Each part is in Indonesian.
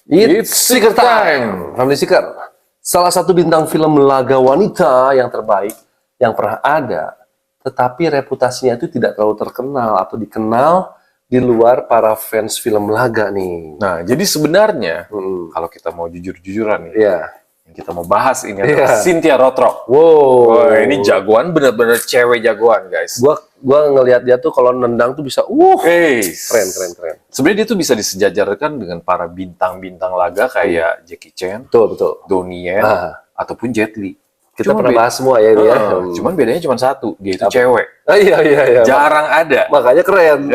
It's Seeker Time, Family Seeker. Salah satu bintang film laga wanita yang terbaik yang pernah ada, tetapi reputasinya itu tidak terlalu terkenal atau dikenal di luar para fans film laga nih. Nah, jadi sebenarnya kalau kita mau jujur-jujuran nih, Iya. yang kita mau bahas ini adalah Cynthia Rothrock. Wow. Wah, ini jagoan, bener-bener cewek jagoan, guys. Gua ngelihat dia tuh kalau nendang tuh bisa, keren. Sebenarnya dia tuh bisa disejajarkan dengan para bintang-bintang laga kayak Jackie Chan, Betul. Donnie Yen, ataupun Jet Li. Kita pernah bahas semua ya ini ya. Cuman bedanya cuma satu, dia itu cewek. Iya. Jarang ada. Makanya keren.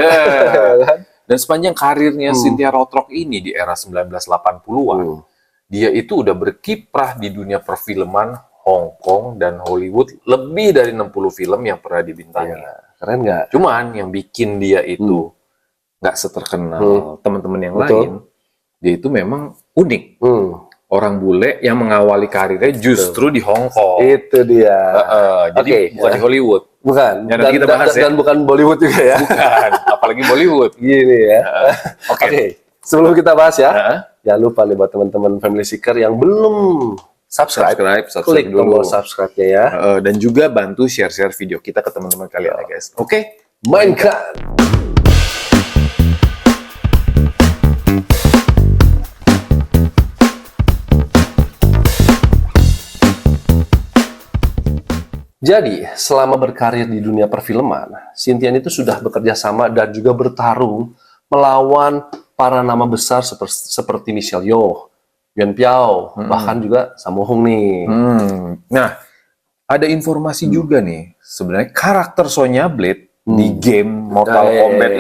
Dan sepanjang karirnya Cynthia Rothrock ini di era 1980-an, dia itu udah berkiprah di dunia perfilman Hong Kong dan Hollywood, lebih dari 60 film yang pernah dibintangi. Keren nggak? Cuman yang bikin dia itu nggak seterkenal teman-teman yang lain, dia itu memang unik. Orang bule yang mengawali karirnya justru di Hong Kong. Itu dia. Jadi bukan di Hollywood. Bukan. Dan kita bahas dan bukan Bollywood juga ya. Bukan, apalagi Bollywood. Gini ya. Oke. Sebelum kita bahas ya, jangan lupa nih buat teman-teman Family Seeker yang belum subscribe dulu. klik tombol subscribe-nya ya. Dan juga bantu share-share video kita ke teman-teman kalian ya guys. Oke. Mainkan. Jadi, selama berkarir di dunia perfilman, Cynthia itu sudah bekerja sama dan juga bertarung melawan para nama besar seperti Michelle Yeoh, Yuan Piao, bahkan juga Sammo Hung nih. Nah, ada informasi juga nih, sebenarnya karakter Sonya Blade di game Mortal Kombat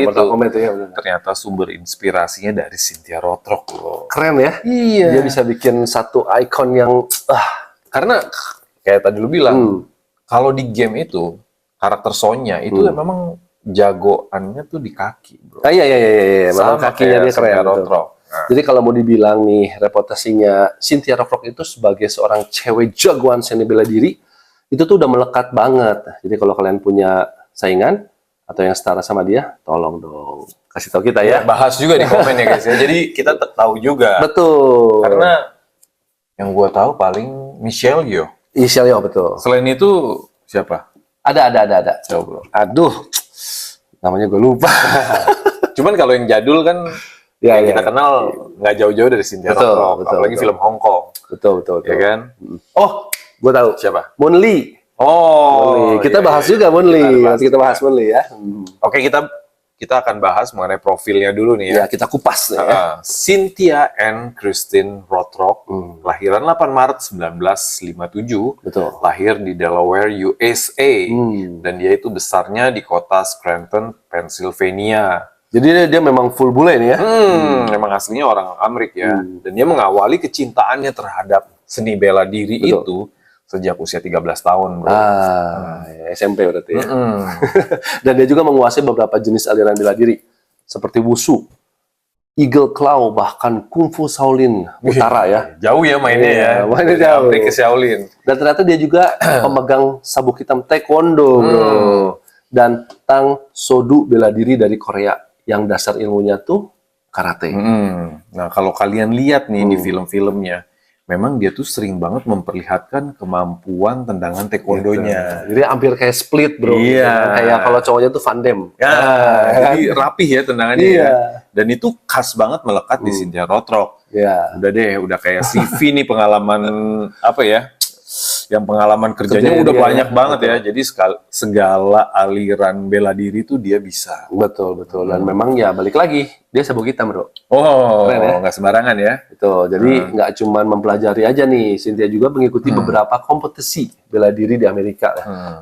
itu ternyata sumber inspirasinya dari Cynthia Rothrock loh. Keren ya? Iya. Dia bisa bikin satu ikon yang karena kayak tadi lu bilang, kalau di game itu karakter Sonya itu memang jagoannya tuh di kaki, bro. Iya. Memang kakinya dia keren. Jadi kalau mau dibilang nih reputasinya Cynthia Rothrock itu sebagai seorang cewek jagoan seni bela diri itu tuh udah melekat banget. Jadi kalau kalian punya saingan atau yang setara sama dia, tolong dong kasih tahu kita ya. Bahas juga di komen ya guys ya. Jadi kita tahu juga. Betul. Karena yang gua tahu paling Michelle Yeoh. Michelle Yeoh betul. Selain itu siapa? Ada. Coba. Aduh, namanya gue lupa. Cuman kalau yang jadul kan yang kita kenal nggak jauh-jauh dari Cynthia Rothrock, apalagi film Hong Kong. Betul. Ya kan? Oh, gue tahu. Siapa? Moon Lee. Kita bahas juga Moon Lee. Nanti kita bahas Moon Lee ya. Oke, kita akan bahas mengenai profilnya dulu nih ya. Ya, kita kupas nih ya. Cynthia Ann Christine Rothrock, kelahiran 8 Maret 1957, lahir di Delaware, USA, dan dia itu besarnya di kota Scranton, Pennsylvania. Jadi dia memang full bule nih ya? Memang aslinya orang Amerika ya, dan dia mengawali kecintaannya terhadap seni bela diri itu sejak usia 13 tahun, bro. SMP berarti ya. Dan dia juga menguasai beberapa jenis aliran bela diri, seperti Wushu, Eagle Claw, bahkan Kung Fu Shaolin Utara ya. Jauh ya mainnya ya. Mainnya jauh. Ke Shaolin. Dan ternyata dia juga pemegang sabuk hitam Taekwondo, bro. Dan Tang Sodu bela diri dari Korea, yang dasar ilmunya tuh karate. Nah, kalau kalian lihat nih di film-filmnya, memang dia tuh sering banget memperlihatkan kemampuan tendangan taekwondonya. Jadi hampir kayak split, bro. Iya. Kayak kalau cowoknya tuh Van Damme. Jadi rapih ya tendangannya ya. Dan itu khas banget melekat di Cynthia Rothrock. Udah deh, udah kayak CV nih pengalaman apa ya? Yang pengalaman kerjanya udah banyak banget ya. Jadi segala aliran bela diri tuh dia bisa. Betul. Dan memang ya balik lagi, dia sabuk hitam, bro. Keren ya? Nggak sembarangan ya. Betul. Jadi nggak cuma mempelajari aja nih, Cynthia juga mengikuti beberapa kompetisi bela diri di Amerika.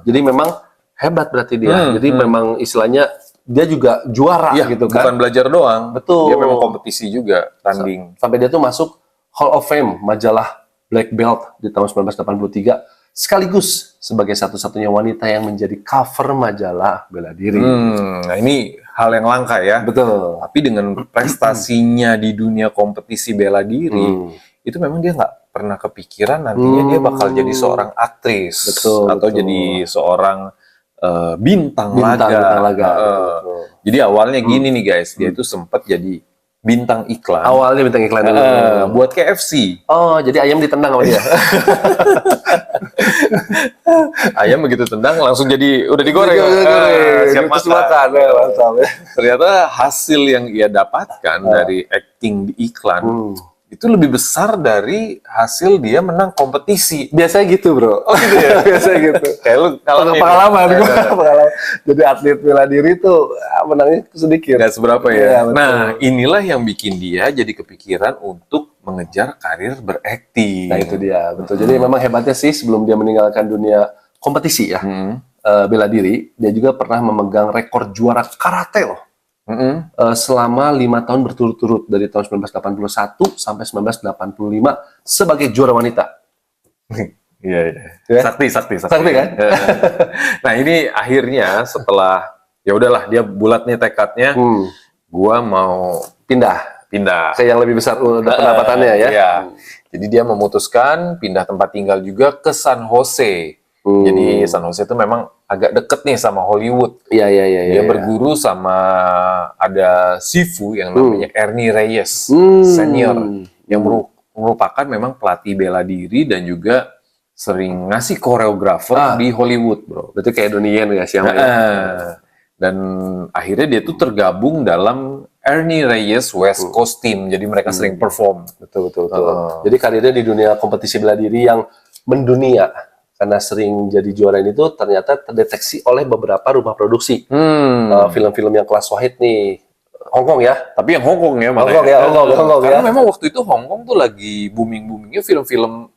Jadi memang hebat berarti dia. Jadi memang istilahnya dia juga juara gitu kan. Bukan belajar doang. Betul. Dia memang kompetisi juga, tanding. Sampai dia tuh masuk Hall of Fame majalah Black Belt di tahun 1983, sekaligus sebagai satu-satunya wanita yang menjadi cover majalah bela diri. Nah, ini hal yang langka ya. Betul. Tapi dengan prestasinya di dunia kompetisi bela diri, itu memang dia nggak pernah kepikiran nantinya dia bakal jadi seorang aktris atau jadi seorang bintang laga. Betul. Jadi awalnya gini nih guys, dia itu sempat jadi bintang iklan. Awalnya bintang iklan dulu. Buat KFC. Oh, jadi ayam ditendang sama dia. Ayam begitu tendang langsung jadi udah digoreng. Siap makan. Ternyata hasil yang ia dapatkan dari acting di iklan itu lebih besar dari hasil dia menang kompetisi. Biasanya gitu, bro. Oh gitu ya? Biasanya gitu. Kayak lu pengalaman. Jadi atlet bela diri tuh menangnya sedikit. Nggak seberapa ya. Iya, nah, inilah yang bikin dia jadi kepikiran untuk mengejar karir berakting. Nah, itu dia. Betul. Jadi memang hebatnya sih sebelum dia meninggalkan dunia kompetisi ya, bela diri, dia juga pernah memegang rekor juara karate loh. Selama 5 tahun berturut-turut dari tahun 1981 sampai 1985 sebagai juara wanita. Iya. Ya? Sakti kan? Nah, ini akhirnya setelah ya udahlah dia bulat nih tekadnya, gua mau pindah ke yang lebih besar pendapatannya ya. Iya. Jadi dia memutuskan pindah tempat tinggal juga ke San Jose. Jadi San Jose itu memang agak deket nih sama Hollywood. Iya. Dia berguru sama ada Sifu yang namanya Ernie Reyes senior yang merupakan memang pelatih bela diri dan juga sering ngasih koreografer di Hollywood, bro. Berarti kayak Donnie Yen ya siapa ya? Dan akhirnya dia tuh tergabung dalam Ernie Reyes West Coast Team. Jadi mereka sering perform. Betul. Jadi karirnya di dunia kompetisi bela diri yang mendunia. Karena sering jadi juara ini tuh ternyata terdeteksi oleh beberapa rumah produksi. Film-film yang kelas Wahid nih. Hongkong ya. Tapi yang Hongkong ya. Hongkong Karena memang waktu itu Hongkong tuh lagi booming-boomingnya film-film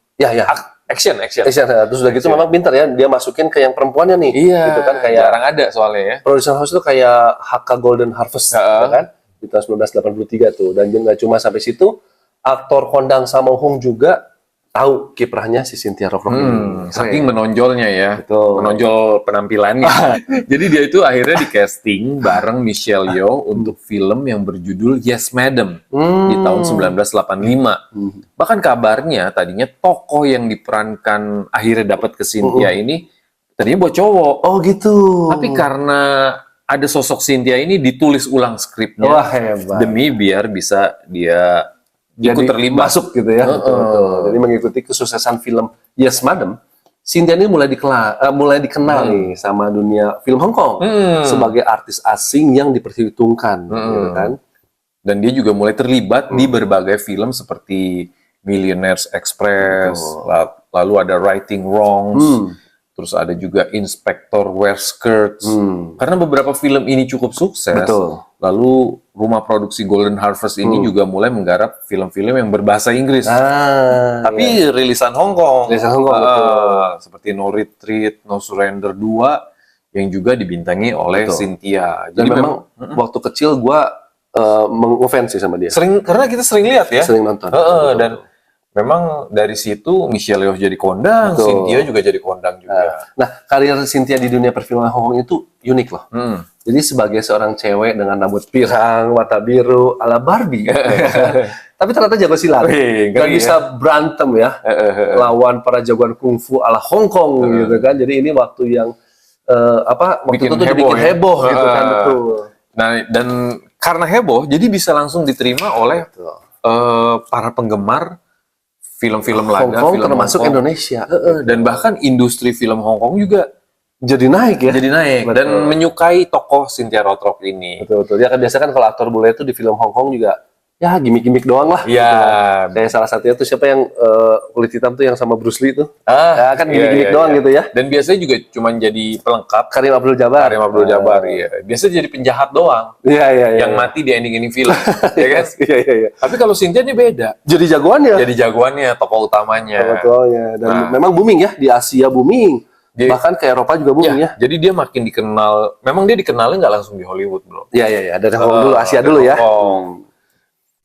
action. Terus udah gitu memang pintar ya. Dia masukin ke yang perempuannya nih. Iya. Gitu kan, kayak jarang ada soalnya ya. Production House tuh kayak HK Golden Harvest. Ya kan? Di tahun 1983 tuh. Dan dia nggak cuma sampai situ. Aktor Kondang Sammo Hung juga tahu kiprahnya si Cynthia Rothrock ini. Saking menonjolnya ya. Betul. Menonjol penampilannya. Jadi dia itu akhirnya di casting bareng Michelle Yeoh untuk film yang berjudul Yes Madam di tahun 1985. Bahkan kabarnya tadinya tokoh yang diperankan akhirnya dapat ke Cynthia ini tadinya buat cowok. Oh gitu. Tapi karena ada sosok Cynthia ini ditulis ulang skripnya. Wah, hebat. Demi biar bisa dia ikut terlibat. Masuk gitu ya. Betul. Jadi mengikuti kesuksesan film Yes Madam, Cynthia ini mulai dikenal nih sama dunia film Hong Kong sebagai artis asing yang diperhitungkan, gitu kan. Dan dia juga mulai terlibat di berbagai film seperti Millionaire's Express, lalu ada Righting Wrongs, terus ada juga Inspector Wears Skirts. Karena beberapa film ini cukup sukses, lalu rumah produksi Golden Harvest ini juga mulai menggarap film-film yang berbahasa Inggris. Tapi rilisan Hong Kong. Seperti No Retreat, No Surrender 2 yang juga dibintangi oleh Cynthia. Jadi memang waktu kecil gue mengfans sih sama dia. Karena kita sering lihat ya. Sering nonton. Dan memang dari situ Michelle Yeoh jadi kondang, Cynthia juga jadi kondang juga. Nah, karir Cynthia di dunia perfilman Hong Kong itu unik loh. Jadi sebagai seorang cewek dengan rambut pirang, mata biru, ala Barbie. Tapi ternyata jago silat. Dan bisa berantem ya. Lawan para jagoan kungfu ala Hong Kong gitu kan. Jadi ini waktu yang waktu itu tuh dibikin heboh gitu kan. Betul. Nah, dan karena heboh, jadi bisa langsung diterima oleh para penggemar film-film laga, Hong Kong film termasuk Hong Kong. Indonesia. Dan bahkan industri film Hong Kong juga jadi naik ya. Jadi naik. Betul. Dan menyukai tokoh Cynthia Rothrock ini. Betul. Dia kan biasa kan kalau aktor bule itu di film Hong Kong juga ya gimmick-gimmick doang lah. Iya. Gitu. Kayak salah satunya tuh siapa yang kulit hitam tuh yang sama Bruce Lee tuh. Ya, kan gimmick-gimmick doang gitu ya. Dan biasanya juga cuma jadi pelengkap. Karim Abdul Jabbar. Iya. Biasanya jadi penjahat doang. Iya. Yang mati di ending-ending film. Ya kan? Iya. Tapi kalau Cynthia ini beda. Jadi jagoannya. Tokoh utamanya. Dan memang booming ya di Asia booming. Bahkan ke Eropa juga booming ya. Jadi dia makin dikenal. Memang dia dikenalnya nggak langsung di Hollywood, bro. Iya. Dari Hong Kong dulu, Asia dulu ya.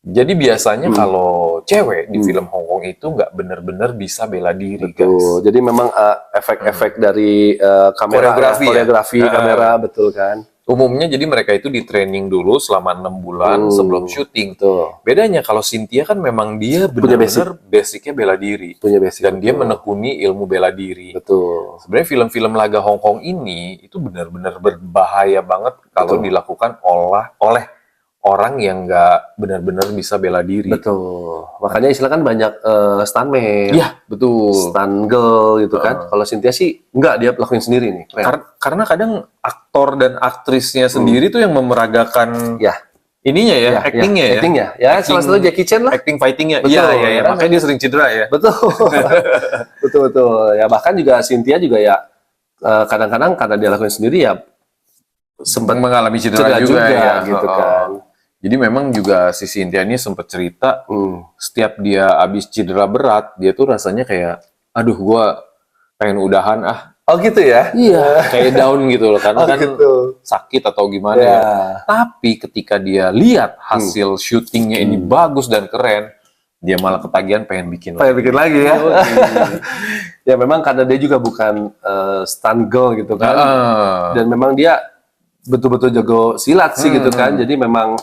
Jadi biasanya kalau cewek di film Hong Kong itu nggak bener-bener bisa bela diri, guys. Jadi memang efek-efek dari koreografi kamera, betul kan. Umumnya jadi mereka itu di training dulu selama 6 bulan sebelum syuting. Bedanya kalau Cynthia kan memang dia benar-benar basicnya bela diri. Dan dia menekuni ilmu bela diri. Betul. Sebenarnya film-film laga Hong Kong ini itu benar-benar berbahaya banget kalau dilakukan oleh orang yang nggak benar-benar bisa bela diri. Betul. Makanya istilah kan banyak stuntman. Iya, betul. Stunt girl gitu kan. Kalau Cynthia sih enggak, dia lakuin sendiri nih. Karena kadang aktor dan aktrisnya sendiri tuh yang memeragakan ininya ya, actingnya ya. Actingnya. Ya, salah satu Jackie Chan lah. Acting fightingnya. Betul. Iya. Makanya dia sering cedera ya. Betul. Betul. Ya bahkan juga Cynthia juga ya kadang-kadang karena dia lakuin sendiri ya sempat mengalami cedera juga ya gitu kan. Jadi memang juga si Cynthia ini sempat cerita setiap dia habis cedera berat, dia tuh rasanya kayak aduh gua pengen udahan Oh gitu ya? Iya. Kayak down gitu loh, karena kan gitu. sakit atau gimana ya. Tapi ketika dia lihat hasil syutingnya ini bagus dan keren, dia malah ketagihan pengen bikin lagi ya. Ya memang karena dia juga bukan stunt girl gitu kan. Dan memang dia betul-betul jago silat sih gitu kan. Jadi memang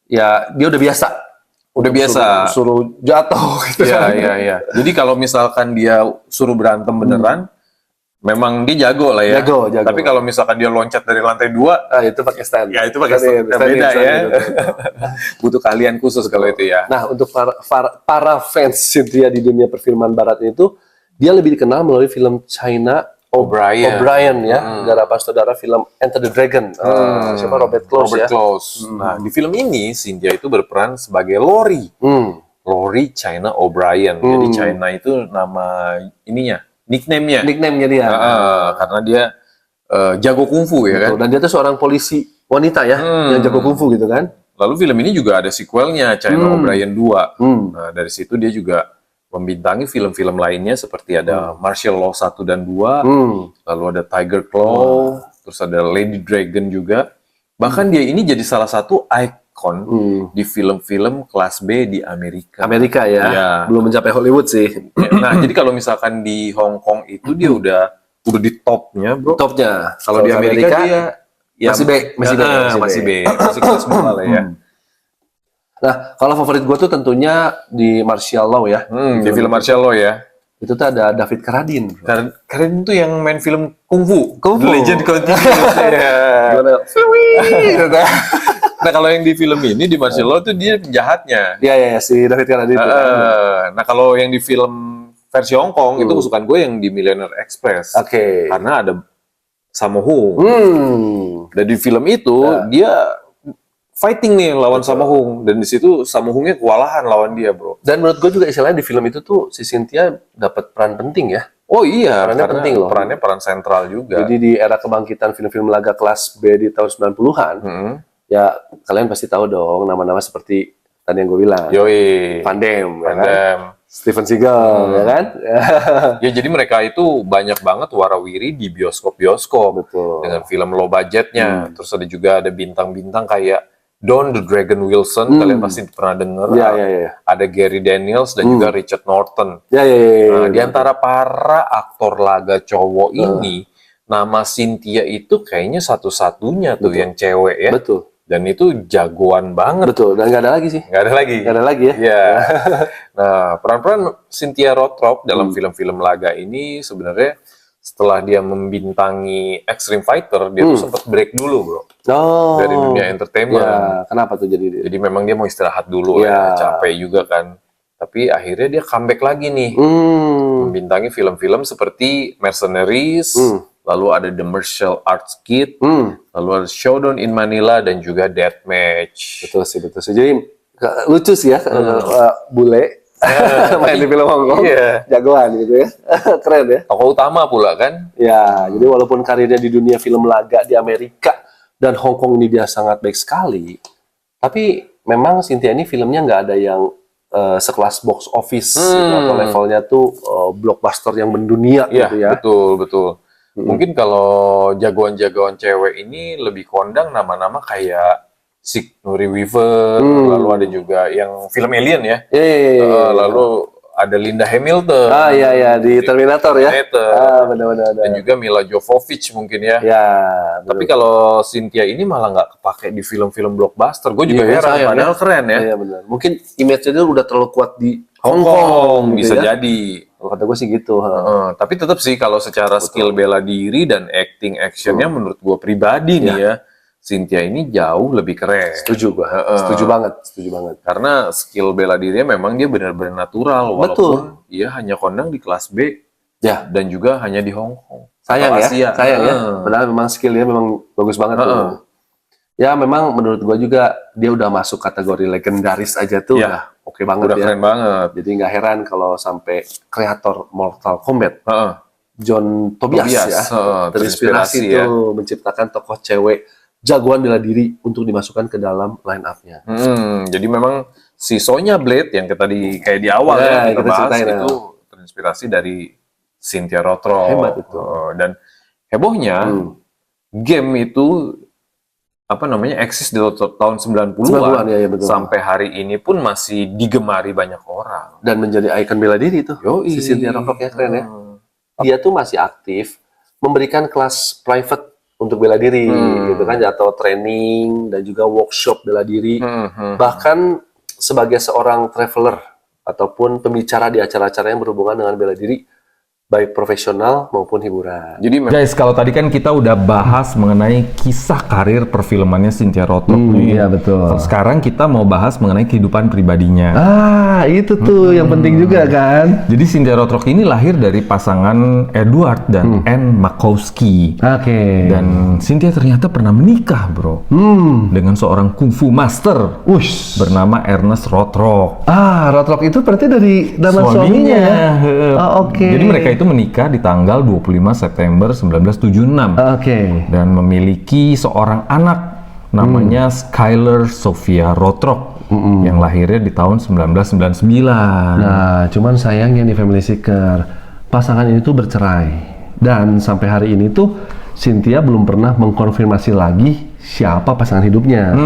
ya dia udah biasa. Suruh jatuh gitu kan. Iya. Jadi kalau misalkan dia suruh berantem beneran, memang dia jago lah ya. Jago. Tapi kalau misalkan dia loncat dari lantai 2, itu pakai stand. Ya itu pakai stand beda ya. Butuh kalian khusus kalau itu ya. Nah, untuk para fans Cynthia di dunia perfilman barat itu, dia lebih dikenal melalui film China O'Brien ya, garapan saudara film Enter the Dragon. Siapa? Robert Close. Nah, di film ini Cynthia itu berperan sebagai Lori. Lori China O'Brien. Jadi China itu nama ininya, nickname-nya dia. Karena dia jago kungfu ya kan. Dan dia tuh seorang polisi wanita ya, yang jago kungfu gitu kan. Lalu film ini juga ada sequelnya, China O'Brien 2. Nah, dari situ dia juga membintangi film-film lainnya seperti ada Martial Law 1 dan 2, lalu ada Tiger Claw, terus ada Lady Dragon juga. Bahkan dia ini jadi salah satu ikon di film-film kelas B di Amerika. Ya. Belum mencapai Hollywood sih. Nah, jadi kalau misalkan di Hong Kong itu dia udah di topnya, bro. Kalau di Amerika dia masih B. Masih kelas bawah lah ya. Nah, kalau favorit gue tuh tentunya di Martial Law ya. Di film Martial Law ya. Itu tuh ada David Carradine. Carradine tuh yang main film Kungfu. The Legend Continues. Nah, kalau yang di film ini, di Martial Law tuh dia penjahatnya. Iya, si David Carradine. Nah, kalau yang di film versi Hong Kong, itu kesukaan gue yang di Millionaire Express. Karena ada Sammo Hung. Dan di film itu, dia fighting nih lawan Sammo Hung, dan di situ Sammo Hungnya kewalahan lawan dia, bro. Dan menurut gue juga istilahnya di film itu tuh si Cynthia dapat peran penting ya. Oh iya, perannya penting loh. Perannya peran sentral juga. Jadi di era kebangkitan film-film laga kelas B di tahun 90-an, ya kalian pasti tahu dong nama-nama seperti tadi yang gue bilang. Van Damme, kan? Steven Seagal, ya kan? Ya jadi mereka itu banyak banget warawiri di bioskop-bioskop dengan film low budgetnya. Terus ada juga ada bintang-bintang kayak Don the Dragon Wilson, kalian pasti pernah dengar. Ada Gary Daniels dan juga Richard Norton. Nah, di antara para aktor laga cowok ini, nama Cynthia itu kayaknya satu-satunya tuh yang cewek ya. Dan itu jagoan banget. Dan nggak ada lagi sih. Nggak ada lagi ya. Iya. Nah, peran-peran Cynthia Rothrock dalam film-film laga ini sebenarnya setelah dia membintangi Extreme Fighter, dia tuh sempat break dulu, bro. Dari dunia entertainment. Kenapa tuh jadi? Jadi memang dia mau istirahat dulu ya, capek juga kan. Tapi akhirnya dia comeback lagi nih. Membintangi film-film seperti Mercenaries, lalu ada The Martial Arts Kid, lalu ada Showdown in Manila, dan juga Deathmatch. Betul sih. Jadi lucu sih ya, bule. Main di film Hong Kong, jagoan gitu ya. Keren ya. Tokoh utama pula kan. Ya, jadi walaupun karirnya di dunia film laga di Amerika dan Hong Kong ini dia sangat baik sekali, tapi memang Cynthia ini filmnya nggak ada yang sekelas box office atau levelnya tuh blockbuster yang mendunia gitu ya. Betul. Mungkin kalau jagoan-jagoan cewek ini lebih kondang nama-nama kayak Sigourney Weaver, lalu ada juga yang film Alien ya. Lalu ada Linda Hamilton. Di Terminator ya. Benar-benar. Dan juga Mila Jovovich mungkin ya. Tapi kalau Cynthia ini malah nggak kepake di film-film blockbuster. Gue juga heran, padahal keren ya. Iya benar. Mungkin image-nya udah terlalu kuat di Hong Kong bisa gitu ya. jadi. Kalau kata gue sih gitu. Tapi tetap sih kalau secara skill bela diri dan acting actionnya menurut gue pribadi nih ya, Cynthia ini jauh lebih keren. Setuju gua. Setuju banget. Karena skill bela dirinya memang dia benar-benar natural, walaupun dia hanya kondang di kelas B ya, dan juga hanya di Hong Kong. Sayang ya. Padahal memang skillnya memang bagus banget tuh. Ya memang menurut gua juga dia udah masuk kategori legendaris aja tuh, udah oke banget udah keren banget. Jadi nggak heran kalau sampai kreator Mortal Kombat, John Tobias ya, terinspirasi tuh menciptakan tokoh cewek jagoan bela diri untuk dimasukkan ke dalam line up-nya. Jadi memang si Sonya Blade yang kayak di awal ya kita bahas itu terinspirasi dari Cynthia Rothrock. Hebat itu. Dan hebohnya game itu eksis di tahun 90-an ya, betul. Sampai hari ini pun masih digemari banyak orang dan menjadi ikon bela diri tuh. Si Cynthia Rothrock ya keren ya. Dia tuh masih aktif memberikan kelas private untuk bela diri gitu kan, atau training dan juga workshop bela diri. Bahkan sebagai seorang traveler ataupun pembicara di acara-acara yang berhubungan dengan bela diri, baik profesional maupun hiburan. Jadi guys, kalau tadi kan kita udah bahas mengenai kisah karir perfilmannya Cynthia Rothrock. Iya betul. Sekarang kita mau bahas mengenai kehidupan pribadinya. Itu tuh yang penting juga kan. Jadi Cynthia Rothrock ini lahir dari pasangan Edward dan Anne Makowski. Dan Cynthia ternyata pernah menikah, bro, dengan seorang kungfu master bernama Ernest Rothrock. Rothrock itu berarti dari nama suaminya ya? Jadi mereka itu menikah di tanggal 25 September 1976 dan memiliki seorang anak namanya Skyler Sophia Rothrock yang lahirnya di tahun 1999. Nah, cuman sayangnya nih Family Seeker, pasangan ini tuh bercerai dan sampai hari ini tuh Cynthia belum pernah mengkonfirmasi lagi siapa pasangan hidupnya.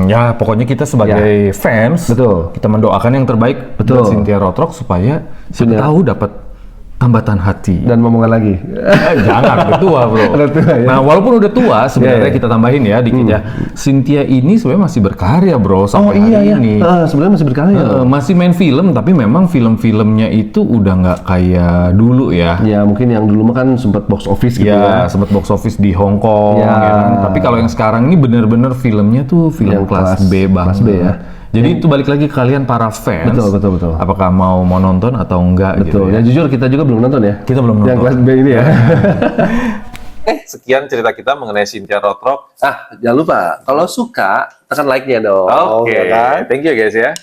Ya pokoknya kita sebagai fans, kita mendoakan yang terbaik buat Cynthia Rothrock supaya siapa tahu dapat tambatan hati. Dan momongan lagi. Jangan, udah tua bro. Nah walaupun udah tua sebenarnya kita tambahin ya dikit ya. Cynthia ini sebenarnya masih berkarya bro sampai hari ini. Sebenarnya masih berkarya. Masih main film tapi memang film-filmnya itu udah nggak kayak dulu ya. Ya mungkin yang dulu kan sempat box office gitu ya. Sempat box office di Hong Kong. Tapi kalau yang sekarang ini bener-bener filmnya tuh film yang kelas B banget. Kelas B ya. Jadi itu balik lagi ke kalian para fans. Betul. Apakah mau nonton atau enggak gitu ya. Ya jujur kita juga belum nonton ya. Kita belum nonton. Yang kelas B ini ya. Sekian cerita kita mengenai Cynthia Rothrock. Jangan lupa kalau suka tekan like-nya dong. Thank you guys ya.